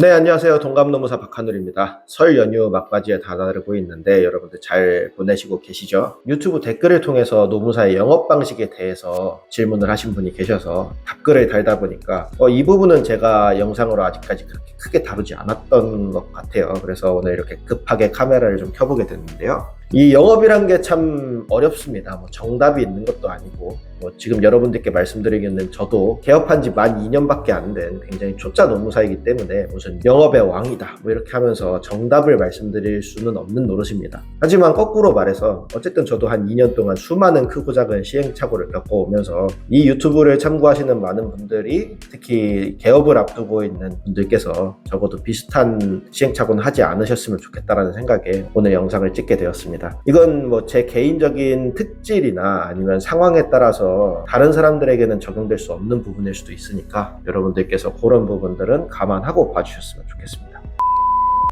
네, 안녕하세요. 동감노무사 박하늘입니다. 설 연휴 막바지에 다다르고 있는데 여러분들 잘 보내시고 계시죠? 유튜브 댓글을 통해서 노무사의 영업 방식에 대해서 질문을 하신 분이 계셔서 답글을 달다 보니까 이 부분은 제가 영상으로 아직까지 그렇게 크게 다루지 않았던 것 같아요. 그래서 오늘 이렇게 급하게 카메라를 좀 켜보게 됐는데요. 이 영업이란 게 참 어렵습니다. 정답이 있는 것도 아니고 지금 여러분들께 말씀드리기는 저도 개업한 지 만 2년밖에 안 된 굉장히 초짜 노무사이기 때문에 무슨 영업의 왕이다 이렇게 하면서 정답을 말씀드릴 수는 없는 노릇입니다. 하지만 거꾸로 말해서 어쨌든 저도 한 2년 동안 수많은 크고 작은 시행착오를 겪어오면서 이 유튜브를 참고하시는 많은 분들이 특히 개업을 앞두고 있는 분들께서 적어도 비슷한 시행착오는 하지 않으셨으면 좋겠다라는 생각에 오늘 영상을 찍게 되었습니다. 이건 제 개인적인 특질이나 아니면 상황에 따라서 다른 사람들에게는 적용될 수 없는 부분일 수도 있으니까 여러분들께서 그런 부분들은 감안하고 봐주셨으면 좋겠습니다.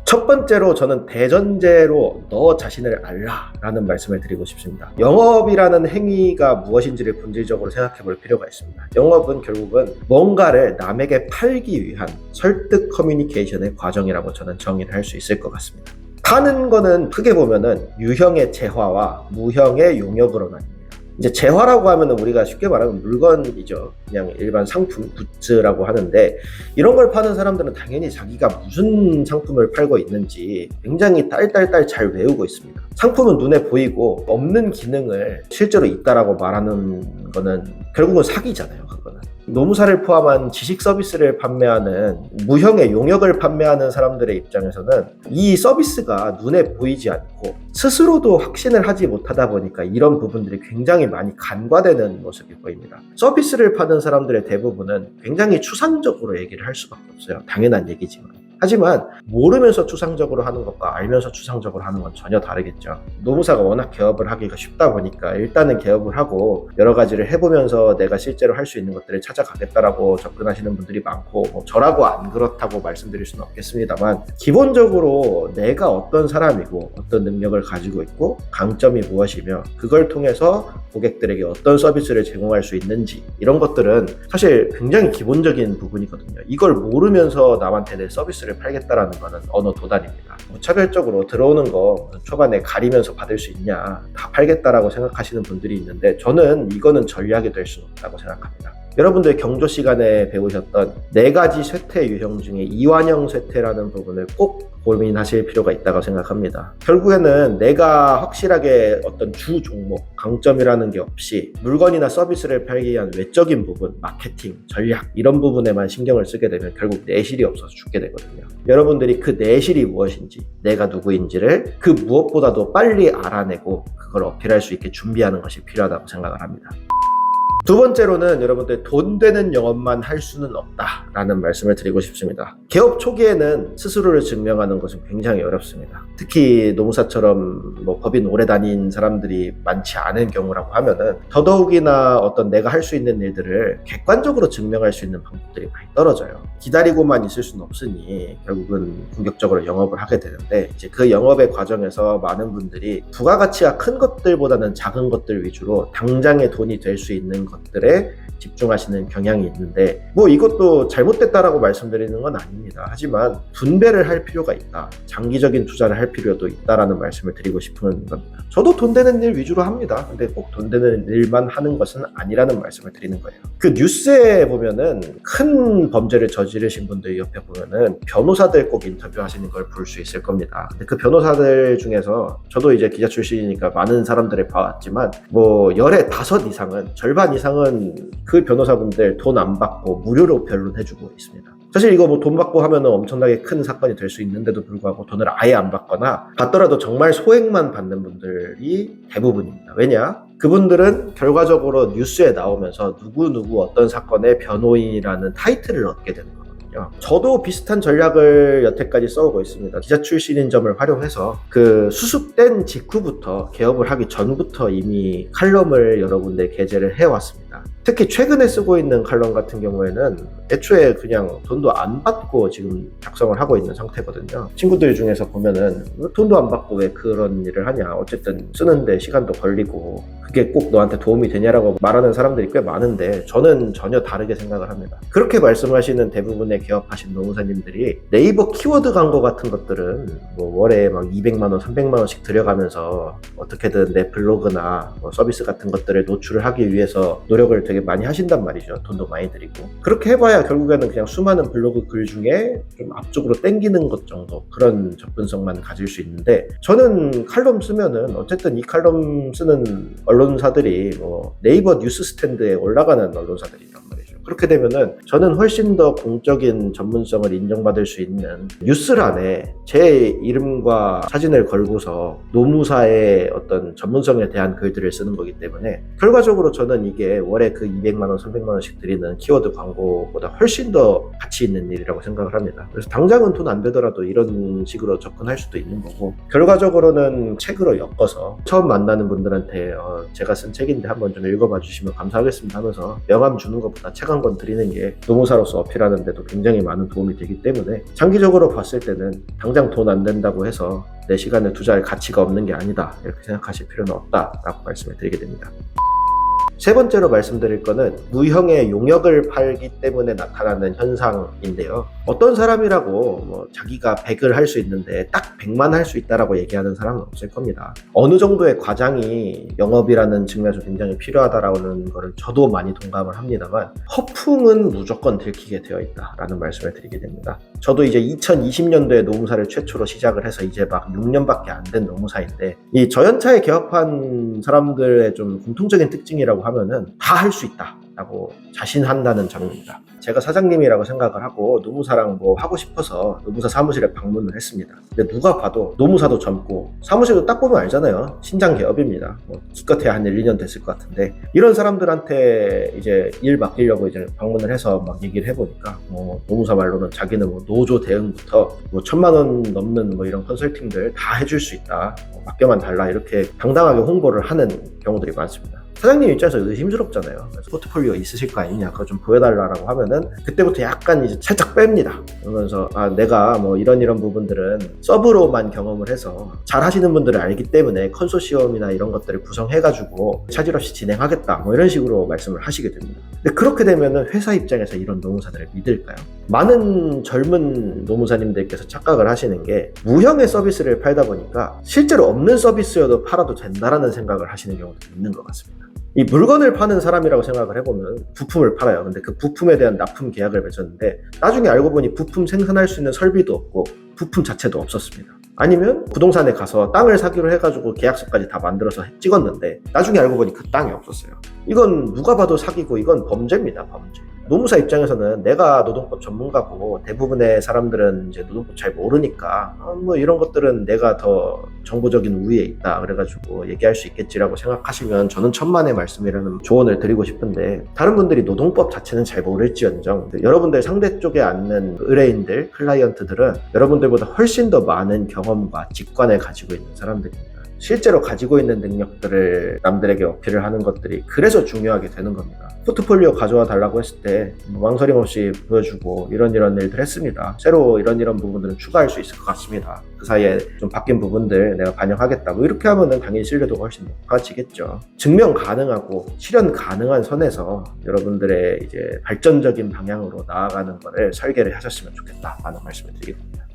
첫 번째로 저는 대전제로 너 자신을 알라 라는 말씀을 드리고 싶습니다. 영업이라는 행위가 무엇인지를 본질적으로 생각해 볼 필요가 있습니다. 영업은 결국은 뭔가를 남에게 팔기 위한 설득 커뮤니케이션의 과정이라고 저는 정의를 할 수 있을 것 같습니다. 파는 거는 크게 보면은 유형의 재화와 무형의 용역으로 나뉩니다. 이제 재화라고 하면은 우리가 쉽게 말하면 물건이죠. 그냥 일반 상품, 굿즈라고 하는데 이런 걸 파는 사람들은 당연히 자기가 무슨 상품을 팔고 있는지 굉장히 딸딸딸 잘 외우고 있습니다. 상품은 눈에 보이고 없는 기능을 실제로 있다라고 말하는 거는 결국은 사기잖아요. 그거는. 노무사를 포함한 지식 서비스를 판매하는 무형의 용역을 판매하는 사람들의 입장에서는 이 서비스가 눈에 보이지 않고 스스로도 확신을 하지 못하다 보니까 이런 부분들이 굉장히 많이 간과되는 모습이 보입니다. 서비스를 파는 사람들의 대부분은 굉장히 추상적으로 얘기를 할 수밖에 없어요. 당연한 얘기지만. 하지만 모르면서 추상적으로 하는 것과 알면서 추상적으로 하는 건 전혀 다르겠죠. 노무사가 워낙 개업을 하기가 쉽다 보니까 일단은 개업을 하고 여러 가지를 해보면서 내가 실제로 할 수 있는 것들을 찾아가겠다라고 접근하시는 분들이 많고 저라고 안 그렇다고 말씀드릴 수는 없겠습니다만 기본적으로 내가 어떤 사람이고 어떤 능력을 가지고 있고 강점이 무엇이며 그걸 통해서 고객들에게 어떤 서비스를 제공할 수 있는지 이런 것들은 사실 굉장히 기본적인 부분이거든요. 이걸 모르면서 남한테 내 서비스를 팔겠다라는 거는 언어 도단입니다. 무차별적으로 들어오는 거 초반에 가리면서 받을 수 있냐 다 팔겠다라고 생각하시는 분들이 있는데 저는 이거는 전략이 될 수는 없다고 생각합니다. 여러분들 경조 시간에 배우셨던 4가지 쇠퇴 유형 중에 이완형 쇠퇴라는 부분을 꼭 고민하실 필요가 있다고 생각합니다. 결국에는 내가 확실하게 어떤 주 종목, 강점이라는 게 없이 물건이나 서비스를 팔기 위한 외적인 부분, 마케팅, 전략 이런 부분에만 신경을 쓰게 되면 결국 내실이 없어서 죽게 되거든요. 여러분들이 그 내실이 무엇인지, 내가 누구인지를 그 무엇보다도 빨리 알아내고 그걸 어필할 수 있게 준비하는 것이 필요하다고 생각을 합니다. 두 번째로는 여러분들 돈 되는 영업만 할 수는 없다라는 말씀을 드리고 싶습니다. 개업 초기에는 스스로를 증명하는 것은 굉장히 어렵습니다. 특히 노무사처럼 법인 오래 다닌 사람들이 많지 않은 경우라고 하면은 더더욱이나 어떤 내가 할 수 있는 일들을 객관적으로 증명할 수 있는 방법들이 많이 떨어져요. 기다리고만 있을 수는 없으니 결국은 본격적으로 영업을 하게 되는데 이제 그 영업의 과정에서 많은 분들이 부가가치가 큰 것들보다는 작은 것들 위주로 당장의 돈이 될 수 있는 것들에 집중하시는 경향이 있는데 이것도 잘못됐다라고 말씀드리는 건 아닙니다. 하지만 분배를 할 필요가 있다. 장기적인 투자를 할 필요도 있다라는 말씀을 드리고 싶은 겁니다. 저도 돈 되는 일 위주로 합니다. 근데 꼭 돈 되는 일만 하는 것은 아니라는 말씀을 드리는 거예요. 그 뉴스에 보면은 큰 범죄를 저지르신 분들 옆에 보면은 변호사들 꼭 인터뷰하시는 걸 볼 수 있을 겁니다. 근데 그 변호사들 중에서 저도 이제 기자 출신이니까 많은 사람들을 봐왔지만 열의 5 이상은 절반 이상은 그 변호사분들 돈 안 받고 무료로 변론해주고 있습니다. 사실 이거 돈 받고 하면은 엄청나게 큰 사건이 될 수 있는데도 불구하고 돈을 아예 안 받거나 받더라도 정말 소액만 받는 분들이 대부분입니다. 왜냐? 그분들은 결과적으로 뉴스에 나오면서 누구 어떤 사건의 변호인이라는 타이틀을 얻게 되는 거예요. 저도 비슷한 전략을 여태까지 써오고 있습니다. 기자 출신인 점을 활용해서 그 수습된 직후부터 개업을 하기 전부터 이미 칼럼을 여러 군데 게재를 해왔습니다. 됩니다. 특히 최근에 쓰고 있는 칼럼 같은 경우에는 애초에 그냥 돈도 안 받고 지금 작성을 하고 있는 상태거든요. 친구들 중에서 보면은 돈도 안 받고 왜 그런 일을 하냐, 어쨌든 쓰는데 시간도 걸리고 그게 꼭 너한테 도움이 되냐라고 말하는 사람들이 꽤 많은데, 저는 전혀 다르게 생각을 합니다. 그렇게 말씀하시는 대부분의 개업하신 노무사님들이 네이버 키워드 광고 같은 것들은 뭐 월에 막 200만원 300만원씩 들여가면서 어떻게든 내 블로그나 뭐 서비스 같은 것들을 노출을 하기 위해서 노력을 되게 많이 하신단 말이죠. 돈도 많이 들이고. 그렇게 해봐야 결국에는 그냥 수많은 블로그 글 중에 좀 앞쪽으로 땡기는 것 정도, 그런 접근성만 가질 수 있는데, 저는 칼럼 쓰면은 어쨌든 이 칼럼 쓰는 언론사들이 뭐 네이버 뉴스 스탠드에 올라가는 언론사들이란 말이죠. 그렇게 되면은 저는 훨씬 더 공적인 전문성을 인정받을 수 있는 뉴스란에 제 이름과 사진을 걸고서 노무사의 어떤 전문성에 대한 글들을 쓰는 거기 때문에, 결과적으로 저는 이게 월에 그 200만원 300만원씩 드리는 키워드 광고보다 훨씬 더 가치 있는 일이라고 생각을 합니다. 그래서 당장은 돈 안 되더라도 이런 식으로 접근할 수도 있는 거고, 결과적으로는 책으로 엮어서 처음 만나는 분들한테 제가 쓴 책인데 한번 좀 읽어봐 주시면 감사하겠습니다 하면서 명함 주는 것보다 책 한 권 드리는 게 노무사로서 어필하는 데도 굉장히 많은 도움이 되기 때문에, 장기적으로 봤을 때는 당장 돈 안 된다고 해서 내 시간을 투자할 가치가 없는 게 아니다, 이렇게 생각하실 필요는 없다라고 말씀을 드리게 됩니다. 세 번째로 말씀드릴 거는 무형의 용역을 팔기 때문에 나타나는 현상인데요. 어떤 사람이라고 뭐 자기가 100을 할 수 있는데 딱 100만 할 수 있다라고 얘기하는 사람은 없을 겁니다. 어느 정도의 과장이 영업이라는 측면에서 굉장히 필요하다라는 거를 저도 많이 동감을 합니다만, 허풍은 무조건 들키게 되어 있다라는 말씀을 드리게 됩니다. 저도 이제 2020년도에 노무사를 최초로 시작을 해서 이제 막 6년밖에 안 된 노무사인데, 이 저연차에 개업한 사람들의 좀 공통적인 특징이라고 하면은 다 할 수 있다 라고 자신한다는 점입니다. 제가 사장님이라고 생각을 하고 노무사랑 뭐 하고 싶어서 노무사 사무실에 방문을 했습니다. 근데 누가 봐도 노무사도 젊고 사무실도 딱 보면 알잖아요. 신장 개업입니다. 뭐 기껏해야 한 1, 2년 됐을 것 같은데, 이런 사람들한테 이제 일 맡기려고 이제 방문을 해서 막 얘기를 해보니까 뭐 노무사 말로는 자기는 뭐 노조 대응부터 뭐 1,000만 원 넘는 뭐 이런 컨설팅들 다 해줄 수 있다, 뭐 맡겨만 달라, 이렇게 당당하게 홍보를 하는 경우들이 많습니다. 사장님 입장에서 의심스럽잖아요. 그래서 포트폴리오 있으실 거 아니냐, 그거 좀 보여달라고 하면은 그때부터 약간 이제 살짝 뺍니다. 그러면서 내가 뭐 이런 부분들은 서브로만 경험을 해서 잘 하시는 분들을 알기 때문에 컨소시엄이나 이런 것들을 구성해가지고 차질 없이 진행하겠다, 뭐 이런 식으로 말씀을 하시게 됩니다. 근데 그렇게 되면은 회사 입장에서 이런 노무사들을 믿을까요? 많은 젊은 노무사님들께서 착각을 하시는 게, 무형의 서비스를 팔다 보니까 실제로 없는 서비스여도 팔아도 된다라는 생각을 하시는 경우도 있는 것 같습니다. 이 물건을 파는 사람이라고 생각을 해보면 부품을 팔아요. 근데 그 부품에 대한 납품 계약을 맺었는데 나중에 알고 보니 부품 생산할 수 있는 설비도 없고 부품 자체도 없었습니다. 아니면 부동산에 가서 땅을 사기로 해가지고 계약서까지 다 만들어서 찍었는데 나중에 알고 보니 그 땅이 없었어요. 이건 누가 봐도 사기고 이건 범죄입니다, 범죄. 노무사 입장에서는 내가 노동법 전문가고 대부분의 사람들은 이제 노동법 잘 모르니까 뭐 이런 것들은 내가 더 정보적인 우위에 있다 그래가지고 얘기할 수 있겠지라고 생각하시면 저는 천만의 말씀이라는 조언을 드리고 싶은데, 다른 분들이 노동법 자체는 잘 모를지언정 여러분들 상대 쪽에 앉는 의뢰인들, 클라이언트들은 여러분들보다 훨씬 더 많은 경험과 직관을 가지고 있는 사람들입니다. 실제로 가지고 있는 능력들을 남들에게 어필을 하는 것들이 그래서 중요하게 되는 겁니다. 포트폴리오 가져와 달라고 했을 때 망설임 없이 보여주고 이런 일들 했습니다. 새로 이런 부분들은 추가할 수 있을 것 같습니다. 그 사이에 좀 바뀐 부분들 내가 반영하겠다, 뭐 이렇게 하면은 당연히 신뢰도가 훨씬 높아지겠죠. 증명 가능하고 실현 가능한 선에서 여러분들의 이제 발전적인 방향으로 나아가는 거를 설계를 하셨으면 좋겠다라는 말씀을 드리겠습니다.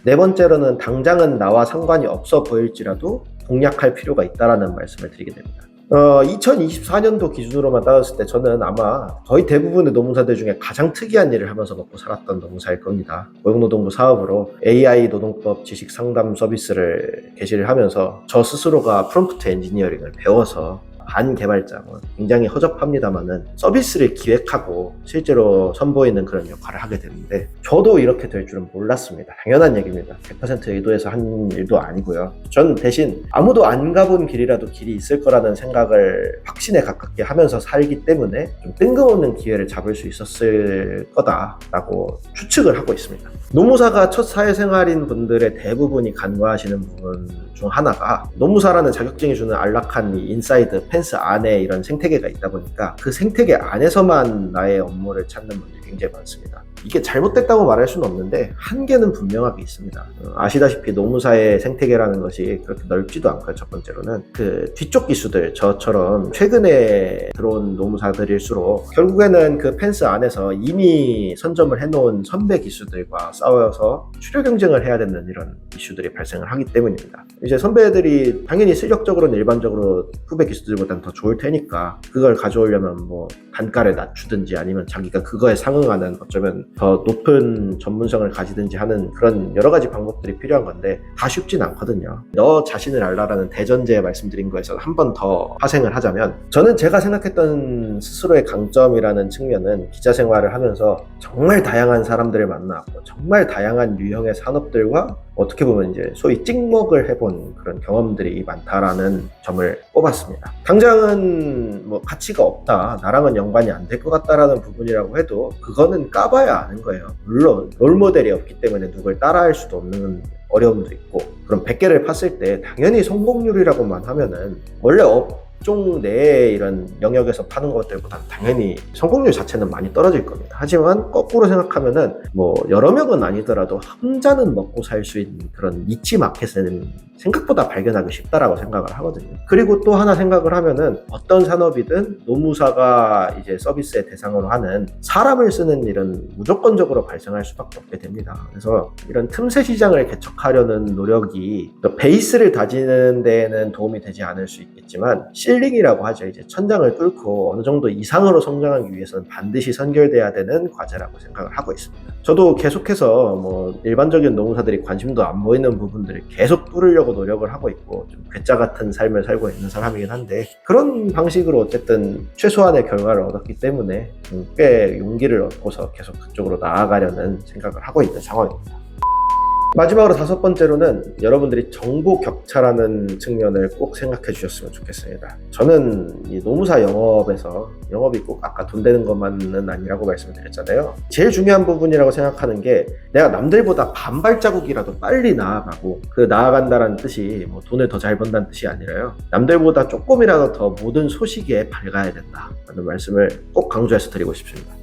네 번째로는 당장은 나와 상관이 없어 보일지라도 공략할 필요가 있다라는 말씀을 드리게 됩니다. 2024년도 기준으로만 따졌을 때 저는 아마 거의 대부분의 노무사들 중에 가장 특이한 일을 하면서 먹고 살았던 노무사일 겁니다. 고용노동부 사업으로 AI 노동법 지식 상담 서비스를 개시를 하면서 저 스스로가 프롬프트 엔지니어링을 배워서 반개발자, 굉장히 허접합니다만은 서비스를 기획하고 실제로 선보이는 그런 역할을 하게 되는데, 저도 이렇게 될 줄은 몰랐습니다. 당연한 얘기입니다. 100% 의도해서 한 일도 아니고요. 전 대신 아무도 안 가본 길이라도 길이 있을 거라는 생각을 확신에 가깝게 하면서 살기 때문에 좀 뜬금없는 기회를 잡을 수 있었을 거다라고 추측을 하고 있습니다. 노무사가 첫 사회생활인 분들의 대부분이 간과하시는 부분 중 하나가 노무사라는 자격증이 주는 안락한 이 인사이드 펜스 안에 이런 생태계가 있다 보니까 그 생태계 안에서만 나의 업무를 찾는 분들이 굉장히 많습니다. 이게 잘못됐다고 말할 수는 없는데 한계는 분명하게 있습니다. 아시다시피 노무사의 생태계라는 것이 그렇게 넓지도 않고요. 첫 번째로는 그 뒤쪽 기수들, 저처럼 최근에 들어온 노무사들일수록 결국에는 그 펜스 안에서 이미 선점을 해놓은 선배 기수들과 싸워서 추려 경쟁을 해야 되는 이런 이슈들이 발생을 하기 때문입니다. 이제 선배들이 당연히 실력적으로는 일반적으로 후배 기수들보다는 더 좋을 테니까 그걸 가져오려면 뭐 단가를 낮추든지 아니면 자기가 그거에 상응하는 어쩌면 더 높은 전문성을 가지든지 하는 그런 여러 가지 방법들이 필요한 건데 다 쉽진 않거든요. 너 자신을 알라라는 대전제에 말씀드린 거에서 한 번 더 파생을 하자면, 저는 제가 생각했던 스스로의 강점이라는 측면은 기자 생활을 하면서 정말 다양한 사람들을 만나고 정말 다양한 유형의 산업들과 어떻게 보면 이제 소위 찍먹을 해본 그런 경험들이 많다라는 점을 꼽았습니다. 당장은 뭐 가치가 없다, 나랑은 연관이 안 될 것 같다라는 부분이라고 해도 그거는 까봐야 아는 거예요. 물론 롤모델이 없기 때문에 누굴 따라할 수도 없는 어려움도 있고, 그럼 100개를 팠을 때 당연히 성공률이라고만 하면은 원래 업종 내의 이런 영역에서 파는 것들보다는 당연히 성공률 자체는 많이 떨어질 겁니다. 하지만 거꾸로 생각하면은 뭐 여러 명은 아니더라도 혼자는 먹고 살 수 있는 그런 니치 마켓은 생각보다 발견하기 쉽다라고 생각을 하거든요. 그리고 또 하나 생각을 하면은 어떤 산업이든 노무사가 이제 서비스의 대상으로 하는 사람을 쓰는 일은 무조건적으로 발생할 수밖에 없게 됩니다. 그래서 이런 틈새 시장을 개척하려는 노력이 베이스를 다지는 데에는 도움이 되지 않을 수 있겠지만, 실링이라고 하죠. 이제 천장을 뚫고 어느 정도 이상으로 성장하기 위해서는 반드시 선결돼야 되는 과제라고 생각을 하고 있습니다. 저도 계속해서 뭐 일반적인 노무사들이 관심도 안 보이는 부분들을 계속 뚫으려고 노력을 하고 있고 좀 괴짜 같은 삶을 살고 있는 사람이긴 한데, 그런 방식으로 어쨌든 최소한의 결과를 얻었기 때문에 꽤 용기를 얻고서 계속 그쪽으로 나아가려는 생각을 하고 있는 상황입니다. 마지막으로 5번째로는 여러분들이 정보 격차라는 측면을 꼭 생각해 주셨으면 좋겠습니다. 저는 이 노무사 영업에서 영업이 꼭 아까 돈 되는 것만은 아니라고 말씀드렸잖아요. 제일 중요한 부분이라고 생각하는 게 내가 남들보다 반 발자국이라도 빨리 나아가고, 그 나아간다는 뜻이 뭐 돈을 더 잘 번다는 뜻이 아니라요, 남들보다 조금이라도 더 모든 소식에 밝아야 된다라는 말씀을 꼭 강조해서 드리고 싶습니다.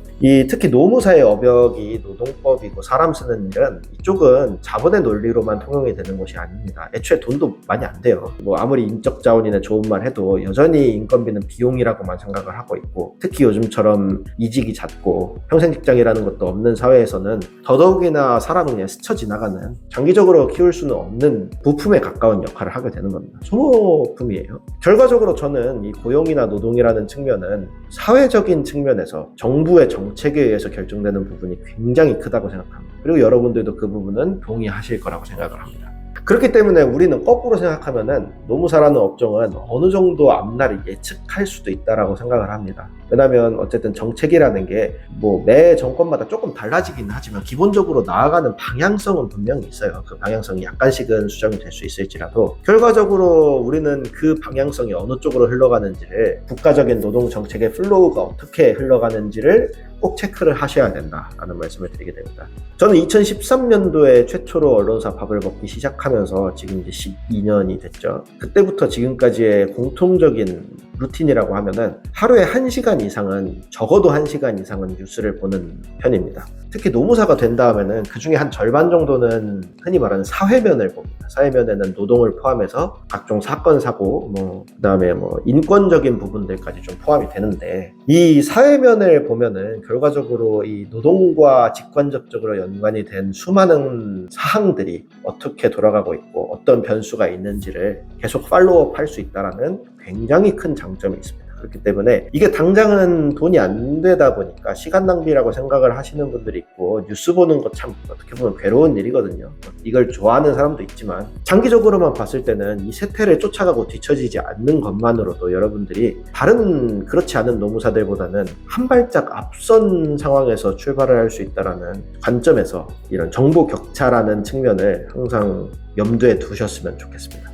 특히 노무사의 업역이 노동법이고 사람 쓰는 일은 이쪽은 자본의 논리로만 통용이 되는 것이 아닙니다. 애초에 돈도 많이 안 돼요. 뭐 아무리 인적 자원이나 좋은 말 해도 여전히 인건비는 비용이라고만 생각을 하고 있고, 특히 요즘처럼 이직이 잦고 평생 직장이라는 것도 없는 사회에서는 더더욱이나 사람은 그냥 스쳐 지나가는, 장기적으로 키울 수는 없는 부품에 가까운 역할을 하게 되는 겁니다. 소모품이에요. 결과적으로 저는 이 고용이나 노동이라는 측면은 사회적인 측면에서 정부의 정책에 의해서 결정되는 부분이 굉장히 크다고 생각합니다. 그리고 여러분들도 그 부분은 동의하실 거라고 생각을 합니다. 그렇기 때문에 우리는 거꾸로 생각하면은 노무사라는 업종은 어느 정도 앞날을 예측할 수도 있다라고 생각을 합니다. 왜냐하면 어쨌든 정책이라는 게 뭐 매 정권마다 조금 달라지긴 하지만 기본적으로 나아가는 방향성은 분명히 있어요. 그 방향성이 약간씩은 수정이 될 수 있을지라도 결과적으로 우리는 그 방향성이 어느 쪽으로 흘러가는지를, 국가적인 노동 정책의 플로우가 어떻게 흘러가는지를 꼭 체크를 하셔야 된다라는 말씀을 드리게 됩니다. 저는 2013년도에 최초로 언론사 밥을 먹기 시작하면서 지금 이제 12년이 됐죠. 그때부터 지금까지의 공통적인 루틴이라고 하면은 하루에 1시간 이상은, 적어도 1시간 이상은 뉴스를 보는 편입니다. 특히 노무사가 된 다음에는 그 중에 한 절반 정도는 흔히 말하는 사회면을 봅니다. 사회면에는 노동을 포함해서 각종 사건, 사고, 그다음에 인권적인 부분들까지 좀 포함이 되는데, 이 사회면을 보면은 결과적으로 이 노동과 직간접적으로 연관이 된 수많은 사항들이 어떻게 돌아가고 있고 어떤 변수가 있는지를 계속 팔로우업 할 수 있다는 굉장히 큰 장점이 있습니다. 그렇기 때문에 이게 당장은 돈이 안 되다 보니까 시간 낭비라고 생각을 하시는 분들이 있고, 뉴스 보는 거 참 어떻게 보면 괴로운 일이거든요. 이걸 좋아하는 사람도 있지만 장기적으로만 봤을 때는 이 세태를 쫓아가고 뒤처지지 않는 것만으로도 여러분들이 다른 그렇지 않은 노무사들보다는 한 발짝 앞선 상황에서 출발을 할 수 있다는 관점에서 이런 정보 격차라는 측면을 항상 염두에 두셨으면 좋겠습니다.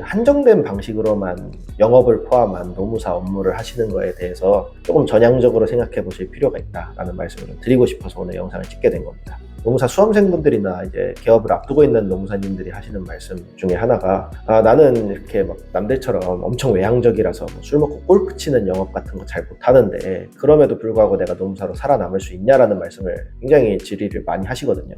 한정된 방식으로만 영업을 포함한 노무사 업무를 하시는 거에 대해서 조금 전향적으로 생각해 보실 필요가 있다라는 말씀을 드리고 싶어서 오늘 영상을 찍게 된 겁니다. 노무사 수험생분들이나 이제 개업을 앞두고 있는 노무사님들이 하시는 말씀 중에 하나가 나는 이렇게 막 남들처럼 엄청 외향적이라서 뭐술 먹고 골프 치는 영업 같은 거 잘 못하는데 그럼에도 불구하고 내가 노무사로 살아남을 수 있냐라는 말씀을 굉장히 질의를 많이 하시거든요.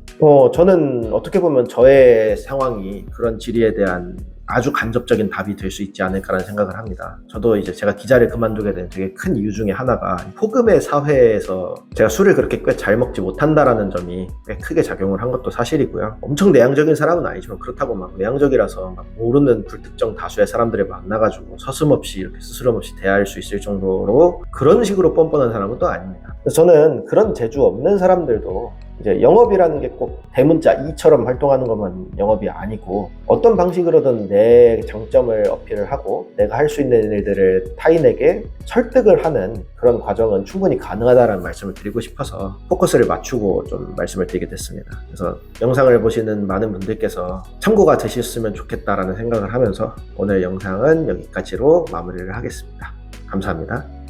저는 어떻게 보면 저의 상황이 그런 질의에 대한 아주 간접적인 답이 될 수 있지 않을까라는 생각을 합니다. 저도 이제 제가 기자를 그만두게 된 되게 큰 이유 중에 하나가 폭음의 사회에서 제가 술을 그렇게 꽤 잘 먹지 못한다라는 점이 꽤 크게 작용을 한 것도 사실이고요. 엄청 내향적인 사람은 아니지만 그렇다고 막 외향적이라서 막 모르는 불특정 다수의 사람들을 만나가지고 서슴없이 이렇게 스스럼 없이 대할 수 있을 정도로 그런 식으로 뻔뻔한 사람은 또 아닙니다. 그래서 저는 그런 재주 없는 사람들도 이제 영업이라는 게 꼭 대문자 E처럼 활동하는 것만 영업이 아니고 어떤 방식으로든 내 장점을 어필을 하고 내가 할 수 있는 일들을 타인에게 설득을 하는 그런 과정은 충분히 가능하다는 말씀을 드리고 싶어서 포커스를 맞추고 좀 말씀을 드리게 됐습니다. 그래서 영상을 보시는 많은 분들께서 참고가 되셨으면 좋겠다라는 생각을 하면서 오늘 영상은 여기까지로 마무리를 하겠습니다. 감사합니다.